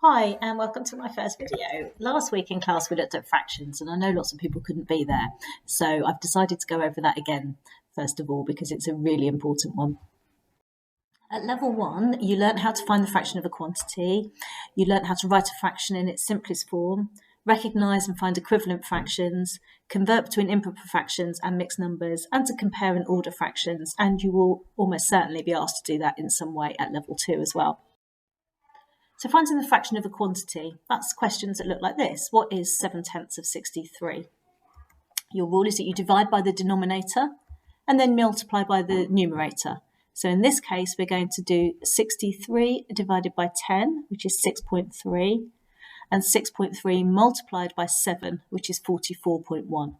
Hi, and welcome to my first video. Last week in class we looked at fractions, and I know lots of people couldn't be there, so I've decided to go over that again, first of all, because it's a really important one. At level 1, you learnt how to find the fraction of a quantity, you learnt how to write a fraction in its simplest form, recognise and find equivalent fractions, convert between improper fractions and mixed numbers, and to compare and order fractions, and you will almost certainly be asked to do that in some way at level 2 as well. So finding the fraction of a quantity, that's questions that look like this. What is 7/10 of 63? Your rule is that you divide by the denominator and then multiply by the numerator. So in this case, we're going to do 63 divided by 10, which is 6.3, and 6.3 multiplied by 7, which is 44.1.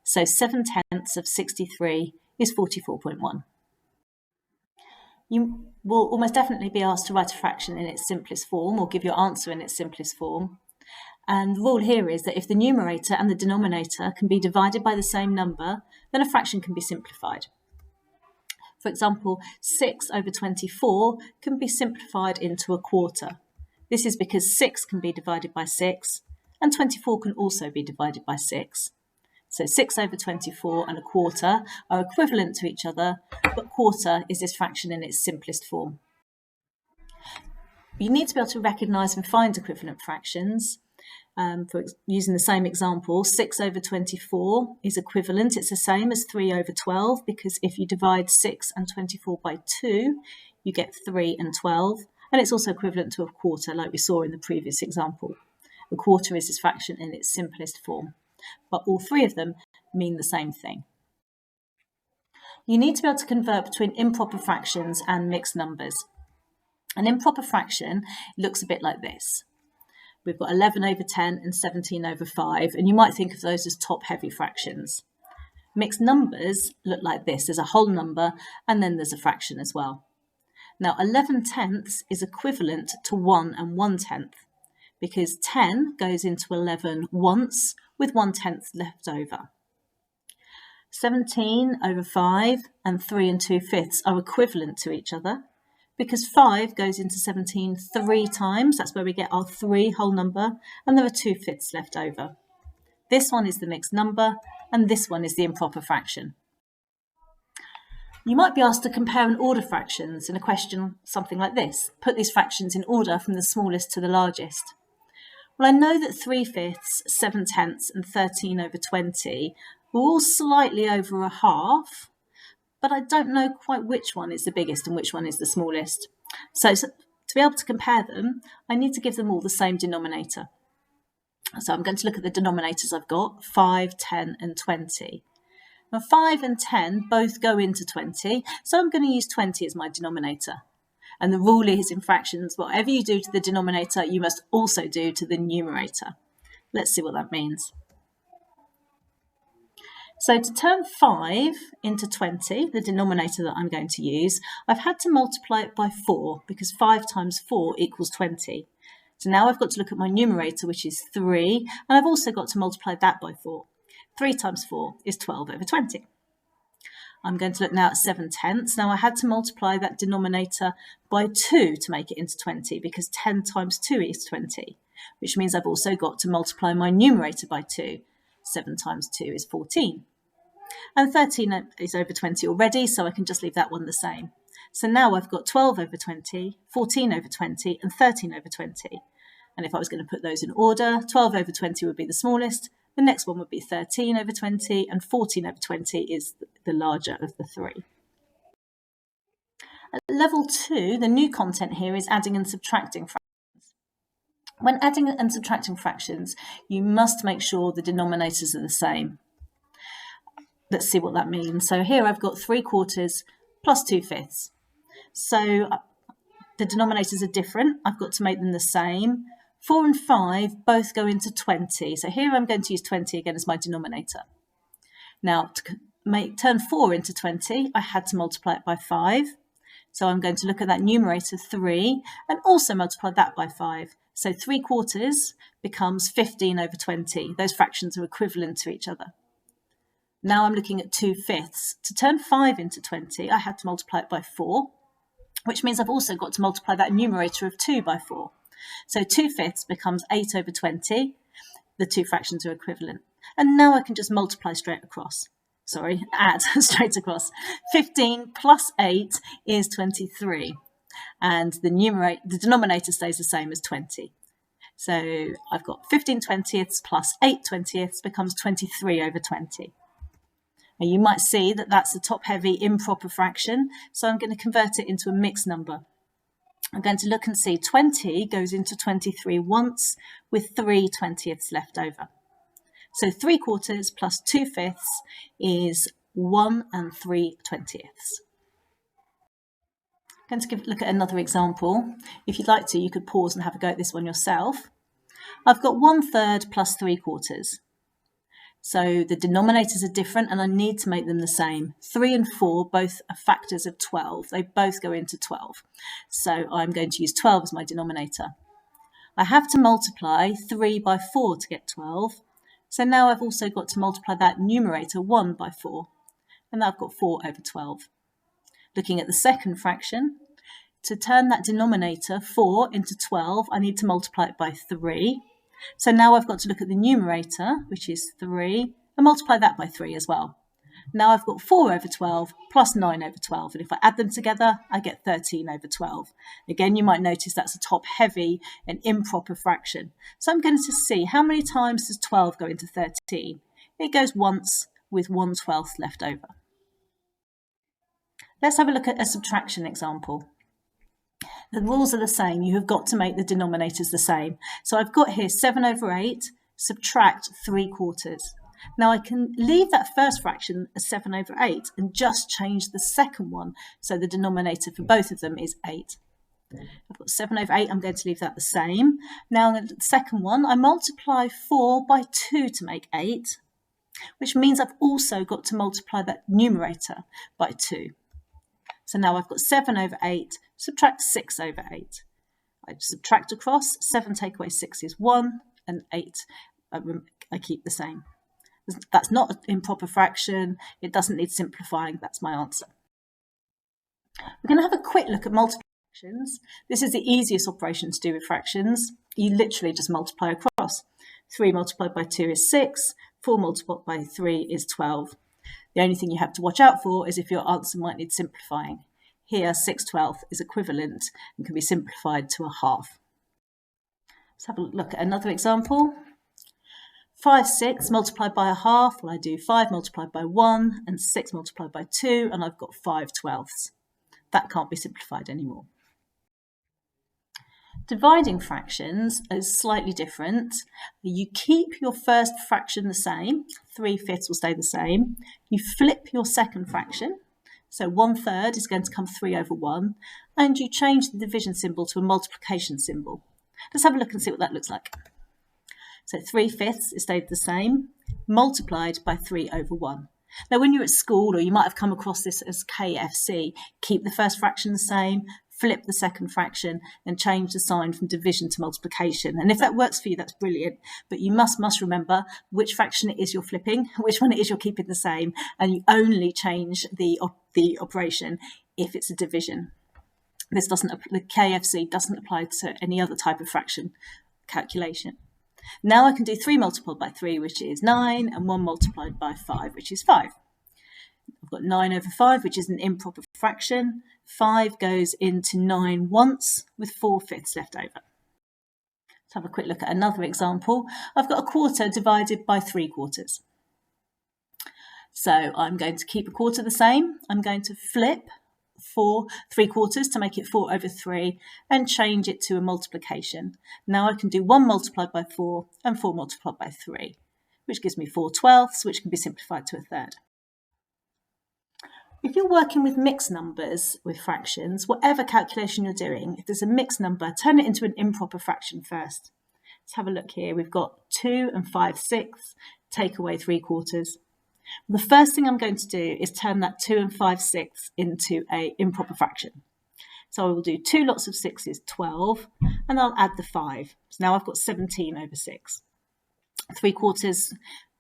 So 7/10 of 63 is 44.1. You will almost definitely be asked to write a fraction in its simplest form or give your answer in its simplest form. And the rule here is that if the numerator and the denominator can be divided by the same number, then a fraction can be simplified. For example, 6/24 can be simplified into a quarter. This is because 6 can be divided by 6, and 24 can also be divided by 6. So 6/24 and a quarter are equivalent to each other, but quarter is this fraction in its simplest form. You need to be able to recognise and find equivalent fractions. For using the same example, 6/24 is equivalent. It's the same as 3/12 because if you divide 6 and 24 by 2, you get 3 and 12. And it's also equivalent to a quarter like we saw in the previous example. A quarter is this fraction in its simplest form. But all three of them mean the same thing. You need to be able to convert between improper fractions and mixed numbers. An improper fraction looks a bit like this. We've got 11/10 and 17/5, and you might think of those as top-heavy fractions. Mixed numbers look like this. There's a whole number, and then there's a fraction as well. Now, 11/10 is equivalent to 1 and 1/10, because 10 goes into 11 once, with 1/10 left over. 17/5 and 3 2/5 are equivalent to each other because 5 goes into 17 3 times. That's where we get our 3 whole number, and there are 2/5 left over. This one is the mixed number, and this one is the improper fraction. You might be asked to compare and order fractions in a question something like this. Put these fractions in order from the smallest to the largest. Well, I know that 3/5, 7/10, and 13/20 are all slightly over a half, but I don't know quite which one is the biggest and which one is the smallest. So to be able to compare them, I need to give them all the same denominator. So I'm going to look at the denominators I've got, 5, 10, and 20. Now 5 and 10 both go into 20, so I'm going to use 20 as my denominator. And the rule is in fractions, whatever you do to the denominator, you must also do to the numerator. Let's see what that means. So to turn 5 into 20, the denominator that I'm going to use, I've had to multiply it by 4 because 5 times 4 equals 20. So now I've got to look at my numerator, which is 3, and I've also got to multiply that by 4. 3 times 4 is 12/20. I'm going to look now at 7/10. Now I had to multiply that denominator by 2 to make it into 20 because 10 times 2 is 20, which means I've also got to multiply my numerator by 2. 7 times 2 is 14. And 13 is over 20 already, so I can just leave that one the same. So now I've got 12/20, 14/20, and 13/20. And if I was going to put those in order, 12/20 would be the smallest, the next one would be 13/20, and 14/20 is the larger of the three. At level 2, the new content here is adding and subtracting fractions. When adding and subtracting fractions, you must make sure the denominators are the same. Let's see what that means. So here I've got 3/4 plus 2/5. So the denominators are different. I've got to make them the same. 4 and 5 both go into 20. So here I'm going to use 20 again as my denominator. Now, to turn 4 into 20, I had to multiply it by 5. So I'm going to look at that numerator 3 and also multiply that by 5. So 3/4 becomes 15/20. Those fractions are equivalent to each other. Now I'm looking at 2/5. To turn 5 into 20, I had to multiply it by 4, which means I've also got to multiply that numerator of 2 by 4. So 2/5 becomes 8 over 20. The two fractions are equivalent. And now I can just multiply straight across. Sorry, add straight across. 15 plus 8 is 23. And the denominator stays the same as 20. So I've got 15 twentieths plus 8 twentieths becomes 23 over 20. Now you might see that that's a top-heavy improper fraction, so I'm going to convert it into a mixed number. I'm going to look and see 20 goes into 23 once, with 3 twentieths left over. So 3/4 plus 2/5 is 1 3 twentieths. I'm going to look at another example. If you'd like to, you could pause and have a go at this one yourself. I've got 1/3 plus 3/4. So the denominators are different and I need to make them the same. 3 and 4 both are factors of 12. They both go into 12. So I'm going to use 12 as my denominator. I have to multiply 3 by 4 to get 12. So now I've also got to multiply that numerator 1 by 4. And now I've got 4 over 12. Looking at the second fraction, to turn that denominator 4 into 12, I need to multiply it by 3. So now I've got to look at the numerator, which is 3, and multiply that by 3 as well. Now I've got 4 over 12 plus 9 over 12, and if I add them together, I get 13 over 12. Again, you might notice that's a top-heavy and improper fraction. So I'm going to see how many times does 12 go into 13? It goes once with 1/12 left over. Let's have a look at a subtraction example. The rules are the same. You have got to make the denominators the same. So I've got here 7 over 8, subtract 3/4. Now I can leave that first fraction as 7 over 8 and just change the second one. So the denominator for both of them is 8. I've got 7 over 8, I'm going to leave that the same. Now the second one, I multiply 4 by 2 to make 8, which means I've also got to multiply that numerator by 2. So now I've got 7 over 8, subtract 6 over 8. I subtract across, 7 take away 6 is 1, and 8 I keep the same. That's not an improper fraction. It doesn't need simplifying. That's my answer. We're going to have a quick look at multiplications. This is the easiest operation to do with fractions. You literally just multiply across. 3 multiplied by 2 is 6. 4 multiplied by 3 is 12. The only thing you have to watch out for is if your answer might need simplifying. Here, 6/12 is equivalent and can be simplified to a half. Let's have a look at another example. 5/6 multiplied by a half. Well, I do 5 multiplied by 1 and 6 multiplied by 2, and I've got 5/12. That can't be simplified anymore. Dividing fractions is slightly different. You keep your first fraction the same, 3/5 will stay the same. You flip your second fraction, so 1/3 is going to come 3 over 1, and you change the division symbol to a multiplication symbol. Let's have a look and see what that looks like. So 3/5 is stayed the same, multiplied by 3 over 1. Now when you're at school, or you might have come across this as KFC, keep the first fraction the same, flip the second fraction and change the sign from division to multiplication. And if that works for you, that's brilliant. But you must remember which fraction it is you're flipping, which one it is you're keeping the same, and you only change the operation if it's a division. The KFC doesn't apply to any other type of fraction calculation. Now I can do 3 multiplied by 3, which is 9, and 1 multiplied by 5, which is 5. I've got 9 over 5, which is an improper fraction. 5 goes into 9 once, with 4/5 left over. Let's have a quick look at another example. I've got a quarter divided by 3/4. So I'm going to keep a quarter the same. I'm going to flip 3/4 to make it 4 over 3 and change it to a multiplication. Now I can do 1 multiplied by 4 and 4 multiplied by 3, which gives me 4/12, which can be simplified to a third. If you're working with mixed numbers with fractions, whatever calculation you're doing, if there's a mixed number, turn it into an improper fraction first. Let's have a look here. We've got 2 and 5/6, take away 3/4. The first thing I'm going to do is turn that 2 and 5/6 into an improper fraction. So I will do 2 lots of 6 is 12, and I'll add the 5. So now I've got 17 over 6. 3/4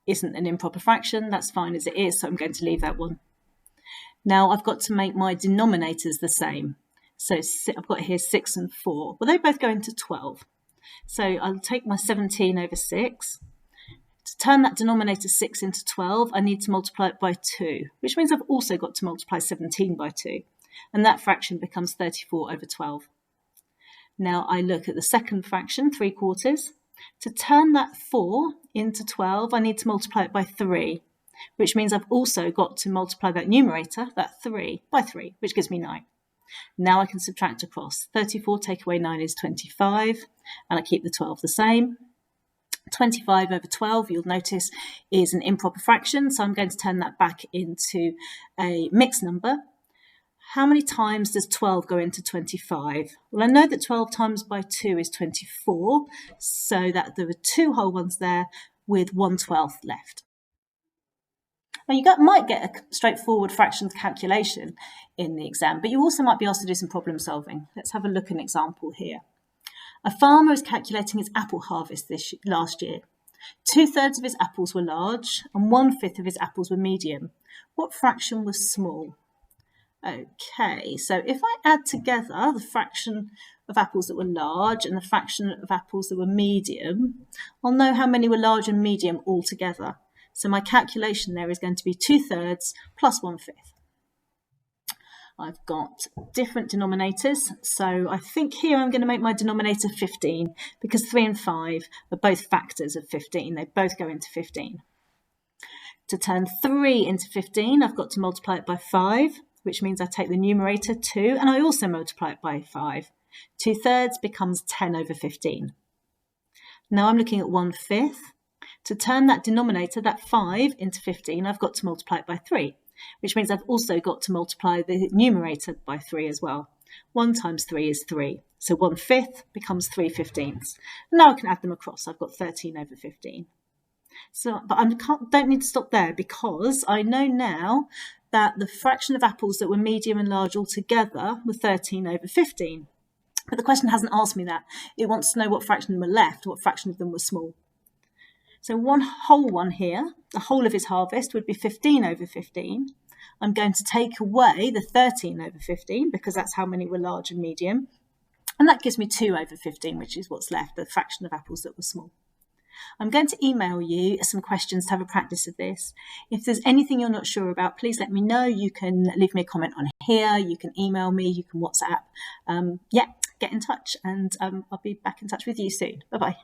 isn't an improper fraction. That's fine as it is, so I'm going to leave that one. Now I've got to make my denominators the same. So I've got here 6 and 4. Well, they both go into 12. So I'll take my 17 over 6. To turn that denominator 6 into 12, I need to multiply it by 2, which means I've also got to multiply 17 by 2. And that fraction becomes 34 over 12. Now I look at the second fraction, 3/4. To turn that 4 into 12, I need to multiply it by 3, which means I've also got to multiply that numerator, that 3, by 3, which gives me 9. Now I can subtract across. 34 take away 9 is 25, and I keep the 12 the same. 25 over 12, you'll notice, is an improper fraction, so I'm going to turn that back into a mixed number. How many times does 12 go into 25? Well, I know that 12 times by 2 is 24, so that there are 2 whole ones there with 1/12 left. Now, you might get a straightforward fractions calculation in the exam, but you also might be asked to do some problem solving. Let's have a look at an example here. A farmer is calculating his apple harvest last year. 2/3 of his apples were large and 1/5 of his apples were medium. What fraction was small? Okay, so if I add together the fraction of apples that were large and the fraction of apples that were medium, I'll know how many were large and medium all together. So my calculation there is going to be 2/3 plus 1/5. I've got different denominators, so I think here I'm going to make my denominator 15 because 3 and 5 are both factors of 15. They both go into 15. To turn 3 into 15, I've got to multiply it by 5, which means I take the numerator 2 and I also multiply it by 5. 2/3 becomes 10 over 15. Now I'm looking at 1/5. To turn that denominator, that 5, into 15, I've got to multiply it by 3, which means I've also got to multiply the numerator by 3 as well. 1 times 3 is 3, so 1/5 becomes 3/15. Now I can add them across. I've got 13 over 15. But I don't need to stop there because I know now that the fraction of apples that were medium and large altogether were 13 over 15. But the question hasn't asked me that. It wants to know what fraction were left, what fraction of them were small. So one whole one here, the whole of his harvest would be 15 over 15. I'm going to take away the 13 over 15 because that's how many were large and medium. And that gives me 2 over 15, which is what's left, the fraction of apples that were small. I'm going to email you some questions to have a practice of this. If there's anything you're not sure about, please let me know. You can leave me a comment on here, you can email me, you can WhatsApp. Get in touch and I'll be back in touch with you soon. Bye-bye.